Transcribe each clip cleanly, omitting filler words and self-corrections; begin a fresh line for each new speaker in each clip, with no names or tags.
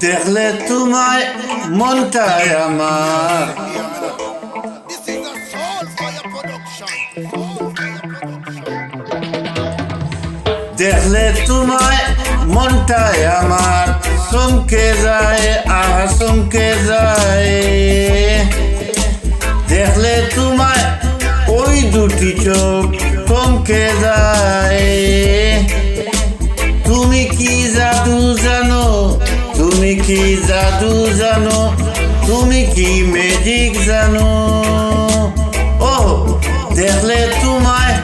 দেখলে তোমায় মনটাই আমার
This is a Soulfire production.
দেখলে তোমায় মনটাই আমার চমকে যায় চমকে যায় দেখলে তোমায় ওই দুটি চোখ চমকে যায় তুমি কি জাদু জানো তুমি কি জাদু জানো তুমি কি ম্যাজিক জানো ও দেখলে তোমায়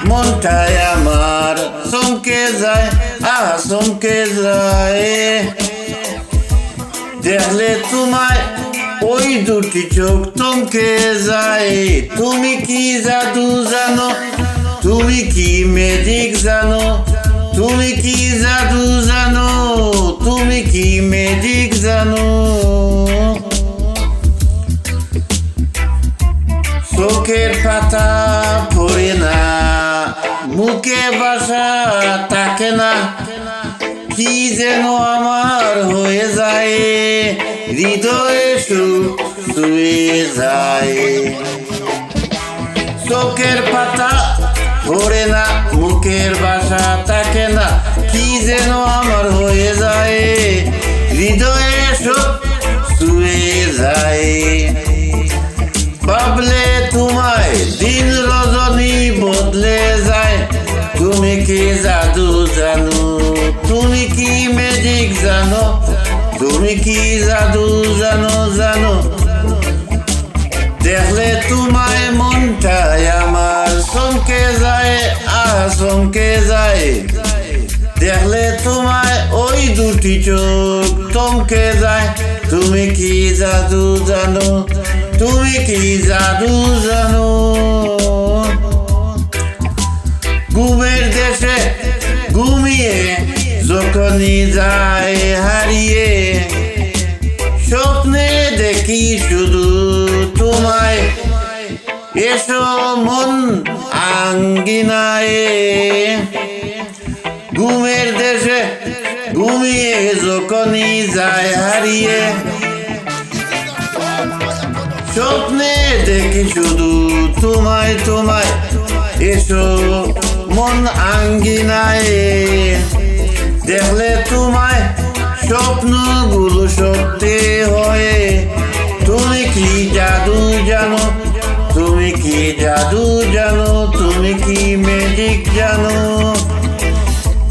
মনটাই আমার চমকে যায় চমকে যায় দেখলে তোমায় ওই দুটি চোখ চমকে যায় তুমি কি জাদু জানো তুমি কি ম্যাজিক জানো তুমি কি জাদু জানো তুমি কি ম্যাজিক জানো চোখের পাতা পড়ে না মুখে বাসা থাকে না কি যেন আমার হয়ে যায় হৃদয়ে সুখ শুয়ে যায় চোখের পাতা পড়ে না মুখের বাসা থাকে না কি যেন আমার হয়ে যায় হৃদয়ে সুখ শুয়ে যায় ভাবলে তোমায় দিন রজনী বদলে যায় তুমি কি জাদু জানো তুমি কি ম্যাজিক জানো তুমি কি জাদু জানো জানো দেখলে তোমায় মনটাই আমার চমকে যায় চমকে যায় দেখলে তোমায় ওই দুটি চোখ চমকে যায় তুমি কি জাদু জানো তুমি কি জাদু জানো ঘুমের দেশে ঘুমিয়ে যখনই যায় হারিয়ে স্বপ্নে দেখি শুধু তোমায় এসো মন আঙ্গিনায় ঘুমের দেশে ঘুমিয়ে যখনই যায় হারিয়ে স্বপ্নে দেখি শুধু তোমায় তোমায় এসো মন আঙ্গিনায় দেখলে তোমায় স্বপ্নগুলো সত্যি হয়ে তুমি কি জাদু জানো তুমি কি জাদু জানো তুমি কি ম্যাজিক জানো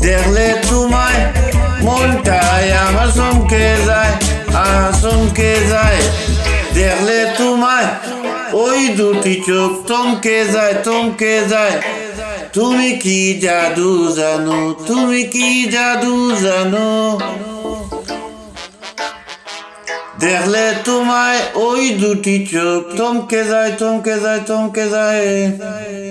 দেখলে তোমায় মনটাই আমার চমকে যায় চমকে যায় দেখলে তোমায় ওই দুটি চোখ চমকে যায় তুমি কি জাদু জানো তুমি কি জাদু জানো দেখলে তোমায় ওই দুটি চোখ চমকে যায়